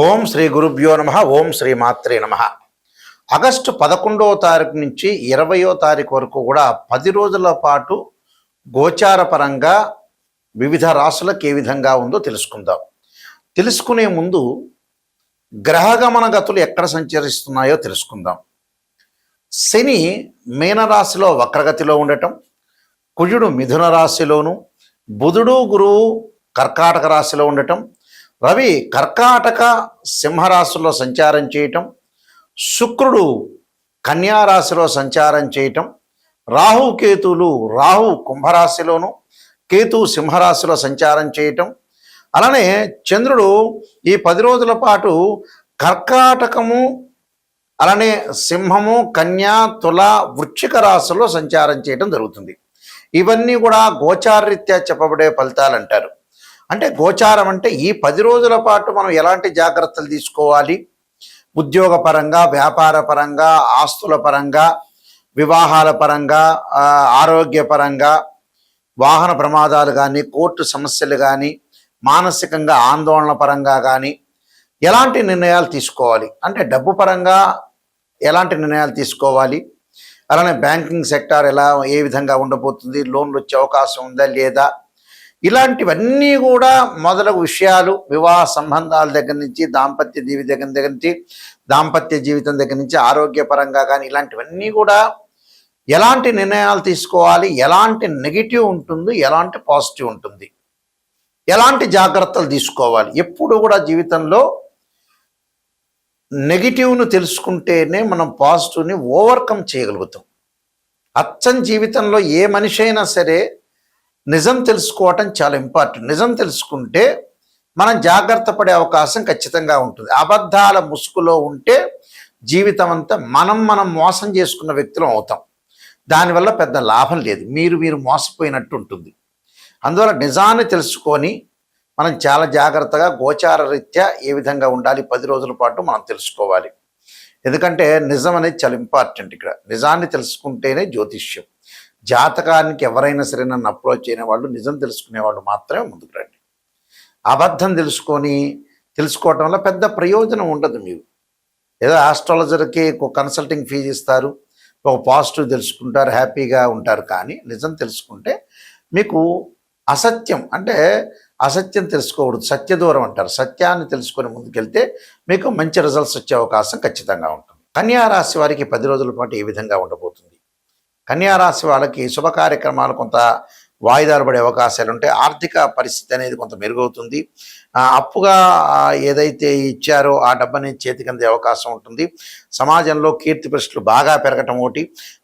ఓం శ్రీ గురుభ్యో నమ. ఓం శ్రీ మాత్రే నమ. ఆగస్టు 11వ తారీఖు నుంచి 20వ తారీఖు వరకు కూడా 10 రోజుల పాటు గోచార పరంగా వివిధ రాశులకు ఏ విధంగా ఉందో తెలుసుకుందాం. తెలుసుకునే ముందు గ్రహగమన గతులు ఎక్కడ సంచరిస్తున్నాయో తెలుసుకుందాం. శని మీనరాశిలో వక్రగతిలో ఉండటం, కుజుడు మిథున రాశిలోను, బుధుడు గురువు కర్కాటక రాశిలో ఉండటం, రవి కర్కాటక సింహరాశిలో సంచారం చేయటం, శుక్రుడు కన్యారాశిలో సంచారం చేయటం, రాహు కుంభరాశిలోను, కేతు సింహరాశిలో సంచారం చేయటం, అలానే చంద్రుడు ఈ 10 రోజుల పాటు కర్కాటకము, అలానే సింహము, కన్యా, తుల, వృశ్చిక రాశిలో సంచారం చేయటం జరుగుతుంది. ఇవన్నీ కూడా గోచారరీత్యా చెప్పబడే ఫలితాలు అంటారు. అంటే గోచారం అంటే ఈ 10 రోజుల పాటు మనం ఎలాంటి జాగ్రత్తలు తీసుకోవాలి, ఉద్యోగపరంగా, వ్యాపార పరంగా, ఆస్తుల పరంగా, వివాహాల పరంగా, ఆరోగ్యపరంగా, వాహన ప్రమాదాలు కానీ, కోర్టు సమస్యలు కానీ, మానసికంగా ఆందోళన పరంగా కానీ ఎలాంటి నిర్ణయాలు తీసుకోవాలి, అంటే డబ్బు పరంగా ఎలాంటి నిర్ణయాలు తీసుకోవాలి, అలానే బ్యాంకింగ్ సెక్టార్ ఏ విధంగా ఉండబోతుంది, లోన్లు వచ్చే అవకాశం ఉందా లేదా, ఇలాంటివన్నీ కూడా మొదలగు విషయాలు, వివాహ సంబంధాల దగ్గర నుంచి, దాంపత్య జీవితం దగ్గర నుంచి, ఆరోగ్యపరంగా కానీ ఇలాంటివన్నీ కూడా ఎలాంటి నిర్ణయాలు తీసుకోవాలి, ఎలాంటి నెగిటివ్ ఉంటుంది, ఎలాంటి పాజిటివ్ ఉంటుంది, ఎలాంటి జాగ్రత్తలు తీసుకోవాలి. ఎప్పుడు కూడా జీవితంలో నెగిటివ్ను తెలుసుకుంటేనే మనం పాజిటివ్ని ఓవర్కమ్ చేయగలుగుతాం. అచ్చం జీవితంలో ఏ మనిషి అయినా సరే నిజం తెలుసుకోవటం చాలా ఇంపార్టెంట్. నిజం తెలుసుకుంటే మనం జాగ్రత్త పడే అవకాశం ఖచ్చితంగా ఉంటుంది. అబద్ధాల ముసుగులో ఉంటే జీవితం అంతా మనం మోసం చేసుకున్న వ్యక్తులం అవుతాం. దానివల్ల పెద్ద లాభం లేదు, మీరు మోసపోయినట్టు ఉంటుంది. అందువల్ల నిజాన్ని తెలుసుకొని మనం చాలా జాగ్రత్తగా గోచార రీత్యా ఏ విధంగా ఉండాలి 10 రోజుల పాటు మనం తెలుసుకోవాలి. ఎందుకంటే నిజం అనేది చాలా ఇంపార్టెంట్. ఇక్కడ నిజాన్ని తెలుసుకుంటేనే జ్యోతిష్యం. జాతకానికి ఎవరైనా సరే నన్ను అప్రోచ్ అయిన వాళ్ళు, నిజం తెలుసుకునేవాళ్ళు మాత్రమే ముందుకు రండి. అబద్ధం తెలుసుకోవటం వల్ల పెద్ద ప్రయోజనం ఉండదు. మీరు ఏదో ఆస్ట్రాలజర్కి ఒక కన్సల్టింగ్ ఫీజు ఇస్తారు, ఒక పాజిటివ్ తెలుసుకుంటారు, హ్యాపీగా ఉంటారు. కానీ నిజం తెలుసుకుంటే మీకు అసత్యం తెలుసుకోకూడదు, సత్యదూరం అంటారు. సత్యాన్ని తెలుసుకొని ముందుకెళ్తే మీకు మంచి రిజల్ట్స్ వచ్చే అవకాశం ఖచ్చితంగా ఉంటుంది. కన్యా రాశి వారికి 10 రోజుల పాటు ఏ విధంగా ఉండబోతుంది? కన్యారాశి వాళ్ళకి శుభ కార్యక్రమాలు కొంత వాయిదాలు పడే అవకాశాలు ఉంటాయి. ఆర్థిక పరిస్థితి అనేది కొంత మెరుగవుతుంది. అప్పుగా ఏదైతే ఇచ్చారో ఆ డబ్బు చేతికి అందే అవకాశం ఉంటుంది. సమాజంలో కీర్తి ప్రతిష్టలు బాగా పెరగటం ఒకటి,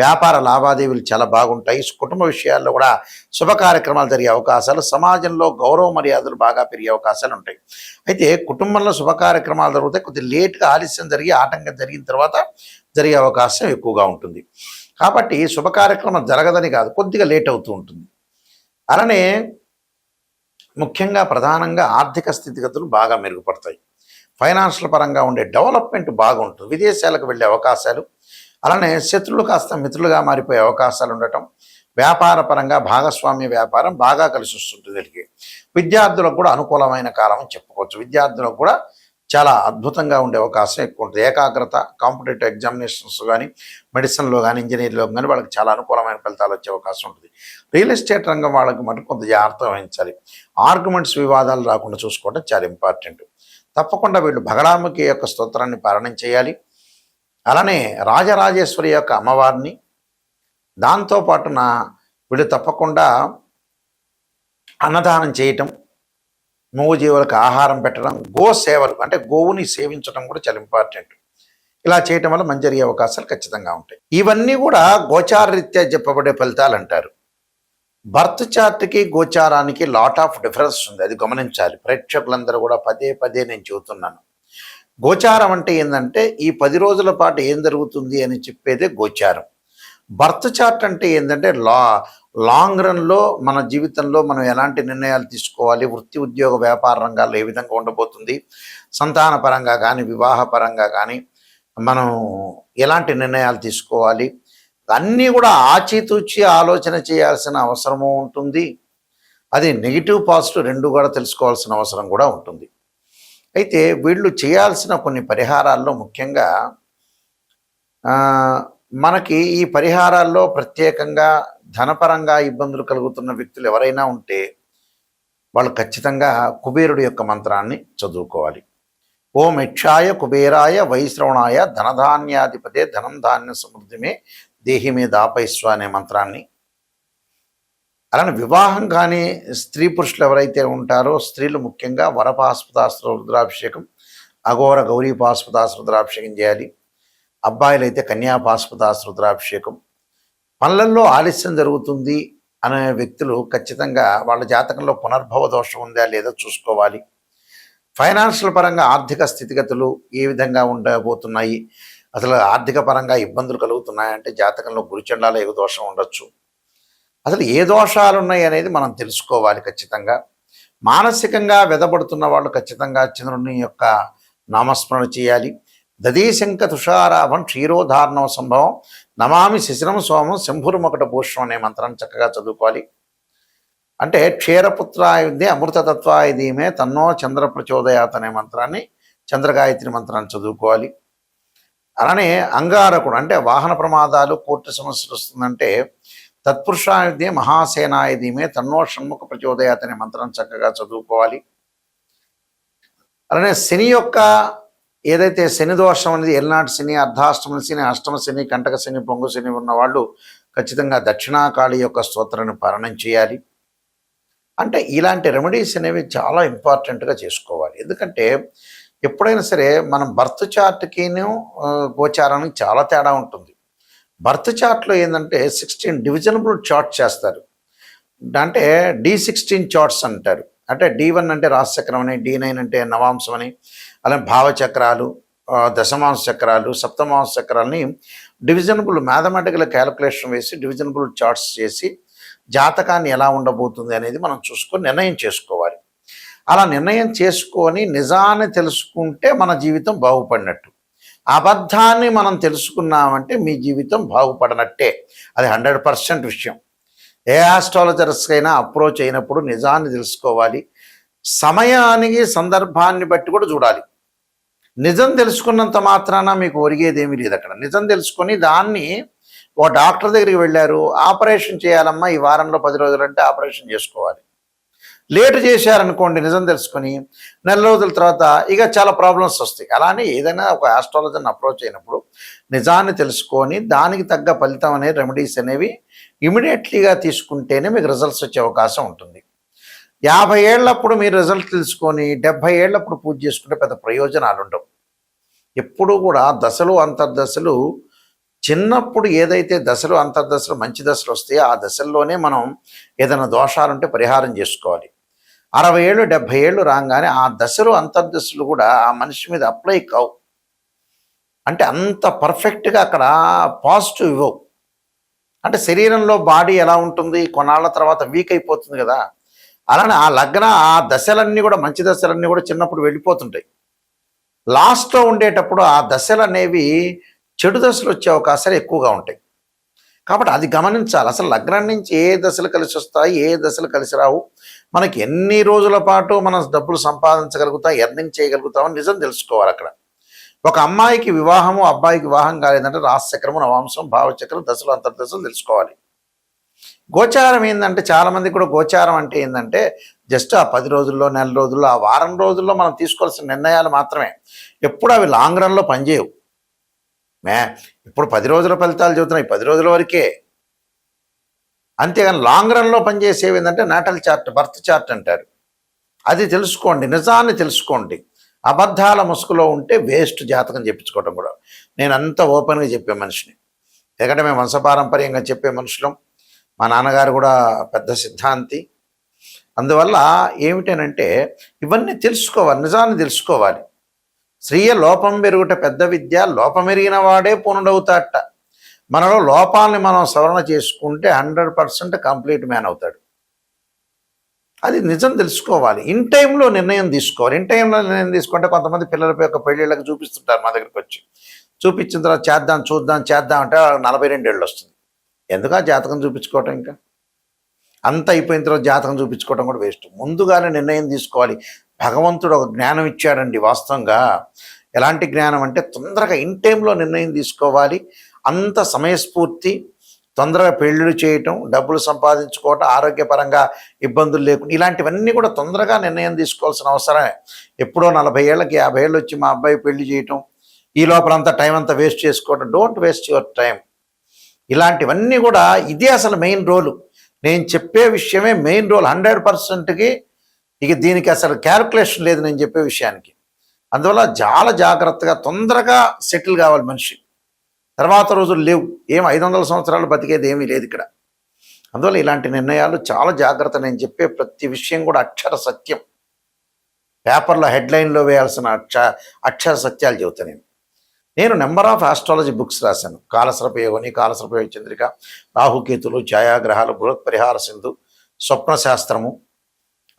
వ్యాపార లావాదేవీలు చాలా బాగుంటాయి. కుటుంబ విషయాల్లో కూడా శుభ కార్యక్రమాలు జరిగే అవకాశాలు, సమాజంలో గౌరవ మర్యాదలు బాగా పెరిగే అవకాశాలు ఉంటాయి. అయితే కుటుంబంలో శుభ కార్యక్రమాలు జరుగుతాయి. కొద్దిగా లేట్గా ఆలస్యం జరిగి ఆటంకం జరిగిన తర్వాత జరిగే అవకాశం ఎక్కువగా ఉంటుంది. కాబట్టి శుభ కార్యక్రమం జరగదని కాదు, కొద్దిగా లేట్ అవుతూ ఉంటుంది. అలానే ముఖ్యంగా ప్రధానంగా ఆర్థిక స్థితిగతులు బాగా మెరుగుపడతాయి. ఫైనాన్షియల్ పరంగా ఉండే డెవలప్మెంట్ బాగుంటుంది. విదేశాలకు వెళ్ళే అవకాశాలు, అలానే శత్రువులు కాస్త మిత్రులుగా మారిపోయే అవకాశాలు ఉండటం, వ్యాపార పరంగా భాగస్వామ్య వ్యాపారం బాగా కలిసి వస్తుంటుంది. వీళ్ళకి విద్యార్థులకు కూడా అనుకూలమైన కాలం అని చెప్పుకోవచ్చు. విద్యార్థులకు కూడా చాలా అద్భుతంగా ఉండే అవకాశం ఎక్కువ ఉంటుంది. ఏకాగ్రత, కాంపిటేటివ్ ఎగ్జామినేషన్స్ కానీ, మెడిసిన్లో కానీ, ఇంజనీరింగ్లో కానీ వాళ్ళకి చాలా అనుకూలమైన ఫలితాలు వచ్చే అవకాశం ఉంటుంది. రియల్ ఎస్టేట్ రంగం వాళ్ళకి మటుకు కొంత జాగ్రత్త వహించాలి. ఆర్గ్యుమెంట్స్, వివాదాలు రాకుండా చూసుకోవడం చాలా ఇంపార్టెంట్. తప్పకుండా వీళ్ళు భగడాముఖి యొక్క స్తోత్రాన్ని పారాయణం చేయాలి. అలానే రాజరాజేశ్వరి యొక్క అమ్మవారిని, దాంతోపాటున వీళ్ళు తప్పకుండా అన్నదానం చేయటం, మూగజీవులకు ఆహారం పెట్టడం, గో సేవలు అంటే గోవుని సేవించడం కూడా చాలా ఇంపార్టెంట్. ఇలా చేయటం వల్ల మంచి జరిగే అవకాశాలు ఖచ్చితంగా ఉంటాయి. ఇవన్నీ కూడా గోచార రీత్యా చెప్పబడే ఫలితాలు అంటారు. బర్త్ చార్ట్కి గోచారానికి లాట్ ఆఫ్ డిఫరెన్స్ ఉంది, అది గమనించాలి. ప్రేక్షకులందరూ కూడా పదే నేను చెబుతున్నాను. గోచారం అంటే ఏంటంటే ఈ 10 రోజుల పాటు ఏం జరుగుతుంది అని చెప్పేదే గోచారం. బర్త్ చార్ట్ అంటే ఏంటంటే లాంగ్ రన్లో మన జీవితంలో మనం ఎలాంటి నిర్ణయాలు తీసుకోవాలి, వృత్తి, ఉద్యోగ, వ్యాపార రంగాల్లో ఏ విధంగా ఉండబోతుంది, సంతాన పరంగా కానీ, వివాహ పరంగా కానీ మనం ఎలాంటి నిర్ణయాలు తీసుకోవాలి, అన్నీ కూడా ఆచితూచి ఆలోచన చేయాల్సిన అవసరము ఉంటుంది. అది నెగిటివ్ పాజిటివ్ రెండు కూడా తెలుసుకోవాల్సిన అవసరం కూడా ఉంటుంది. అయితే వీళ్ళు చేయాల్సిన కొన్ని పరిహారాల్లో ముఖ్యంగా ఆ, మనకి ఈ పరిహారాల్లో ప్రత్యేకంగా ధనపరంగా ఇబ్బందులు కలుగుతున్న వ్యక్తులు ఎవరైనా ఉంటే వాళ్ళు ఖచ్చితంగా కుబేరుడి యొక్క మంత్రాన్ని చదువుకోవాలి. ఓం యక్షాయ కుబేరాయ వైశ్రవణాయ ధనధాన్యాధిపతే ధనం ధాన్య సమృద్ధిమే దేహి మీద దాపైస్వ అనే మంత్రాన్ని, అలానే వివాహం కాని స్త్రీ పురుషులు ఎవరైతే ఉంటారో స్త్రీలు ముఖ్యంగా వరపాస్పదాస్త్ర రుద్రాభిషేకం, అఘోర గౌరీ పాస్పదాస్త్ర రుద్రాభిషేకం చేయాలి. అబ్బాయిలు అయితే కన్యాపాస్పదాస్త్ర రుద్రాభిషేకం. పనులల్లో ఆలస్యం జరుగుతుంది అనే వ్యక్తులు ఖచ్చితంగా వాళ్ళ జాతకంలో పునర్భవ దోషం ఉందా లేదా చూసుకోవాలి. ఫైనాన్షియల్ పరంగా ఆర్థిక స్థితిగతులు ఏ విధంగా ఉండబోతున్నాయి, అసలు ఆర్థిక పరంగా ఇబ్బందులు కలుగుతున్నాయంటే జాతకంలో గురుచండాల యుగ దోషం ఉండొచ్చు. అసలు ఏ దోషాలు ఉన్నాయి అనేది మనం తెలుసుకోవాలి ఖచ్చితంగా. మానసికంగా వెదబడుతున్న వాళ్ళు ఖచ్చితంగా చంద్రుని యొక్క నామస్మరణ చేయాలి. దదీశంక తుషారాభం క్షీరోధారణం సంభవం నమామి శిశిరం సోమం శంభురుమొకట భూషణం అనే మంత్రాన్ని చక్కగా చదువుకోవాలి. అంటే క్షీరపుత్రాయుధే అమృతతత్వాయుధీమే తన్నో చంద్ర ప్రచోదయాత్ అనే మంత్రాన్ని, చంద్రగాయత్రి మంత్రాన్ని చదువుకోవాలి. అలానే అంగారకుడు అంటే వాహన ప్రమాదాలు, కోర్టు సమస్యలు వస్తుందంటే తత్పురుషాయుధే మహాసేనాయుధీమే తన్నో షణ్ముఖ ప్రచోదయాత్ అనే మంత్రాన్ని చక్కగా చదువుకోవాలి. అలానే శని యొక్క ఏదైతే శని దోషం అనేది ఎల్నాటి శని, అర్ధాష్టమ శని, అష్టమ శని, కంటక శని, పొంగు శని ఉన్నవాళ్ళు ఖచ్చితంగా దక్షిణాకాళి యొక్క స్తోత్రాన్ని పారాయణం చేయాలి. అంటే ఇలాంటి రెమెడీస్ అనేవి చాలా ఇంపార్టెంట్గా చేసుకోవాలి. ఎందుకంటే ఎప్పుడైనా సరే మనం బర్త్ చార్ట్కిను గోచారానికి చాలా తేడా ఉంటుంది. బర్త్ చార్ట్లో ఏంటంటే 16 డివిజనబుల్ చార్ట్ చేస్తారు. అంటే D16 చార్ట్స్ అంటారు. అంటే D1 అంటే రాశిచక్రం అని, D9 అంటే నవాంశం అని, అలాగే భావచక్రాలు, దశమాంశ చక్రాలు, సప్తమాంశ చక్రాలని డివిజనబుల్ మ్యాథమెటికల్ క్యాలిక్యులేషన్ వేసి డివిజనబుల్ చార్ట్స్ చేసి జాతకాన్ని ఎలా ఉండబోతుంది అనేది మనం చూసుకొని నిర్ణయం చేసుకోవాలి. అలా నిర్ణయం చేసుకొని నిజాన్ని తెలుసుకుంటే మన జీవితం బాగుపడినట్టు. అబద్ధాన్ని మనం తెలుసుకున్నామంటే మీ జీవితం బాగుపడనట్టే. అది 100% విషయం. ఏ ఆస్ట్రాలజర్స్కైనా అప్రోచ్ అయినప్పుడు నిజాన్ని తెలుసుకోవాలి. సమయానికి సందర్భాన్ని బట్టి కూడా చూడాలి. నిజం తెలుసుకున్నంత మాత్రాన మీకు ఒరిగేదేమీ లేదు. అక్కడ నిజం తెలుసుకొని దాన్ని ఓ డాక్టర్ దగ్గరికి వెళ్ళారు, ఆపరేషన్ చేయాలమ్మా ఈ వారంలో 10 రోజులు అంటే ఆపరేషన్ చేసుకోవాలి. లేటు చేశారనుకోండి నిజం తెలుసుకొని నెల రోజుల తర్వాత ఇక చాలా ప్రాబ్లమ్స్ వస్తాయి. అలానే ఏదైనా ఒక ఆస్ట్రాలజర్ని అప్రోచ్ అయినప్పుడు నిజాన్ని తెలుసుకొని దానికి తగ్గ ఫలితం అనే రెమెడీస్ అనేవి ఇమీడియట్లీగా తీసుకుంటేనే మీకు రిజల్ట్స్ వచ్చే అవకాశం ఉంటుంది. 50 ఏళ్ళప్పుడు మీరు రిజల్ట్ తెలుసుకొని 70 ఏళ్ళప్పుడు పూజ చేసుకుంటే పెద్ద ప్రయోజనాలు ఉండవు. ఎప్పుడూ కూడా దశలు అంతర్దశలు చిన్నప్పుడు ఏదైతే దశలు అంతర్దశలు మంచి దశలు వస్తాయో ఆ దశల్లోనే మనం ఏదైనా దోషాలుంటే పరిహారం చేసుకోవాలి. 60 ఏళ్ళు 70 ఏళ్ళు రాగానే ఆ దశలు అంతర్దశలు కూడా ఆ మనిషి మీద అప్లై కావు. అంటే అంత పర్ఫెక్ట్గా అక్కడ పాజిటివ్ ఇవ్వవు. అంటే శరీరంలో బాడీ ఎలా ఉంటుంది, కొన్నాళ్ళ తర్వాత వీక్ అయిపోతుంది కదా. అలానే ఆ దశలన్నీ కూడా మంచి దశలన్నీ కూడా చిన్నప్పుడు వెళ్ళిపోతుంటాయి. లాస్ట్లో ఉండేటప్పుడు ఆ దశలు అనేవి చెడు దశలు వచ్చే అవకాశాలు ఎక్కువగా ఉంటాయి. కాబట్టి అది గమనించాలి. అసలు లగ్నం నుంచి ఏ దశలు కలిసి వస్తాయి, ఏ దశలు కలిసి రావు, మనకి ఎన్ని రోజుల పాటు మనం డబ్బులు సంపాదించగలుగుతాం, ఎర్నింగ్ చేయగలుగుతామని నిజం తెలుసుకోవాలి. అక్కడ ఒక అమ్మాయికి వివాహము, అబ్బాయికి వివాహం కాలేదంటే రాశిచక్రము, నవాంశం, భావచక్రం, దశలు అంతర్దశలు తెలుసుకోవాలి. గోచారం ఏంటంటే చాలామంది కూడా గోచారం అంటే ఏంటంటే జస్ట్ ఆ 10 రోజుల్లో, నెల రోజుల్లో, ఆ వారం రోజుల్లో మనం తీసుకోవాల్సిన నిర్ణయాలు మాత్రమే. ఎప్పుడు అవి లాంగ్ రన్లో పనిచేయవు. ఇప్పుడు 10 రోజుల ఫలితాలు చెబుతున్నాయి, 10 రోజుల వరకే. అంతేగాని లాంగ్ రన్లో పనిచేసేవి ఏంటంటే నాటల్ చార్ట్, బర్త్ చార్ట్ అంటారు. అది తెలుసుకోండి, నిజాన్ని తెలుసుకోండి. అబద్ధాల ముసుగులో ఉంటే వేస్ట్ జాతకం చెప్పించుకోవటం కూడా. నేను అంత ఓపెన్గా చెప్పే మనిషిని, ఎందుకంటే మేము వంశపారంపర్యంగా చెప్పే మనుషులం. మా నాన్నగారు కూడా పెద్ద సిద్ధాంతి. అందువల్ల ఏమిటనంటే ఇవన్నీ తెలుసుకోవాలి, నిజాన్ని తెలుసుకోవాలి. స్త్రీయ లోపం పెరుగుట పెద్ద విద్య, లోపమెరిగిన వాడే పూర్ణుడవుతాడట. మనలో లోపాలని మనం సవరణ చేసుకుంటే 100% కంప్లీట్ మ్యాన్ అవుతాడు. అది నిజం తెలుసుకోవాలి. ఇన్ టైంలో నిర్ణయం తీసుకోవాలి. ఇన్ టైంలో నిర్ణయం తీసుకుంటే కొంతమంది పిల్లల యొక్క పెళ్ళిళ్ళకి చూపిస్తుంటారు. మా దగ్గరికి వచ్చి చూపించిన తర్వాత చేద్దాం అంటే 42 ఏళ్ళు వస్తుంది. ఎందుకు ఆ జాతకం చూపించుకోవటం? ఇంకా అంత అయిపోయిన తర్వాత జాతకం చూపించుకోవటం కూడా వేస్ట్. ముందుగానే నిర్ణయం తీసుకోవాలి. భగవంతుడు ఒక జ్ఞానం ఇచ్చాడండి వాస్తవంగా. ఎలాంటి జ్ఞానం అంటే తొందరగా ఇన్ టైంలో నిర్ణయం తీసుకోవాలి, అంత సమయస్ఫూర్తి, తొందరగా పెళ్ళిళ్ళు చేయటం, డబ్బులు సంపాదించుకోవటం, ఆరోగ్యపరంగా ఇబ్బందులు లేకుండా ఇలాంటివన్నీ కూడా తొందరగా నిర్ణయం తీసుకోవాల్సిన అవసరమే. ఎప్పుడో 40 ఏళ్ళకి 50 ఏళ్ళు వచ్చి మా అబ్బాయి పెళ్లి చేయటం, ఈ లోపల అంతా టైం అంతా వేస్ట్ చేసుకోవటం. Don't waste your time. ఇలాంటివన్నీ కూడా ఇదే అసలు మెయిన్ రోలు. నేను చెప్పే విషయమే మెయిన్ రోల్ 100%కి. ఇక దీనికి అసలు క్యాల్కులేషన్ లేదు నేను చెప్పే విషయానికి. అందువల్ల చాలా జాగ్రత్తగా తొందరగా సెటిల్ కావాలి మనిషి. తర్వాత రోజులు లేవు. 500 సంవత్సరాలు బతికేది ఏమీ లేదు ఇక్కడ. అందువల్ల ఇలాంటి నిర్ణయాలు చాలా జాగ్రత్త. నేను చెప్పే ప్రతి విషయం కూడా అక్షర సత్యం. పేపర్లో హెడ్లైన్లో వేయాల్సిన అక్షర సత్యాలు చెబుతాను. నేను నెంబర్ ఆఫ్ ఆస్ట్రాలజీ బుక్స్ రాశాను. కాలసర్ప యోగిని, కాలసర్ప యోగ చంద్రిక, రాహుకేతులు, ఛాయాగ్రహాలు, బృహత్ పరిహార సింధు, స్వప్న శాస్త్రము,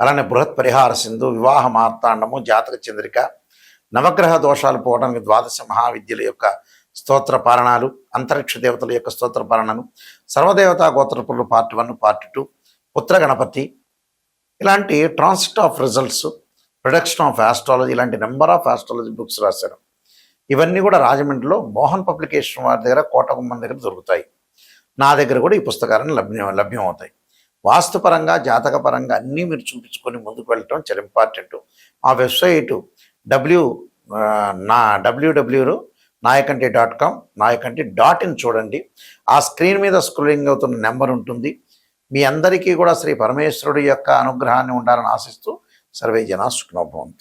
అలానే బృహత్ పరిహార సింధు, వివాహ మార్తాండము, జాతక చంద్రిక, నవగ్రహ దోషాలు పోవడానికి 12 మహావిద్యల యొక్క స్తోత్ర పారణాలు, అంతరిక్ష దేవతల యొక్క స్తోత్ర పారణాలు, సర్వదేవతా గోత్రపులు పార్ట్ 1, పార్ట్ 2, పుత్ర గణపతి, ఇలాంటి transit of results, production of astrology, ఇలాంటి నెంబర్ ఆఫ్ ఆస్ట్రాలజీ బుక్స్ రాశారు. ఇవన్నీ కూడా రాజమండ్రిలో మోహన్ పబ్లికేషన్ వారి దగ్గర, కోటగుమ్మం దగ్గర దొరుకుతాయి. నా దగ్గర కూడా ఈ పుస్తకాలను లభ్యం అవుతాయి. వాస్తుపరంగా, జాతకపరంగా అన్నీ మీరు చూపించుకొని ముందుకు వెళ్ళటం చాలా ఇంపార్టెంట్. మా వెబ్సైటు www.nayakanti.com, nayakanti.in చూడండి. ఆ స్క్రీన్ మీద స్క్రోలింగ్ అవుతున్న నెంబర్ ఉంటుంది. మీ అందరికీ కూడా శ్రీ పరమేశ్వరుడి యొక్క అనుగ్రహాన్ని ఉండాలని ఆశిస్తూ సర్వే జనా సుఖినో భవంతు.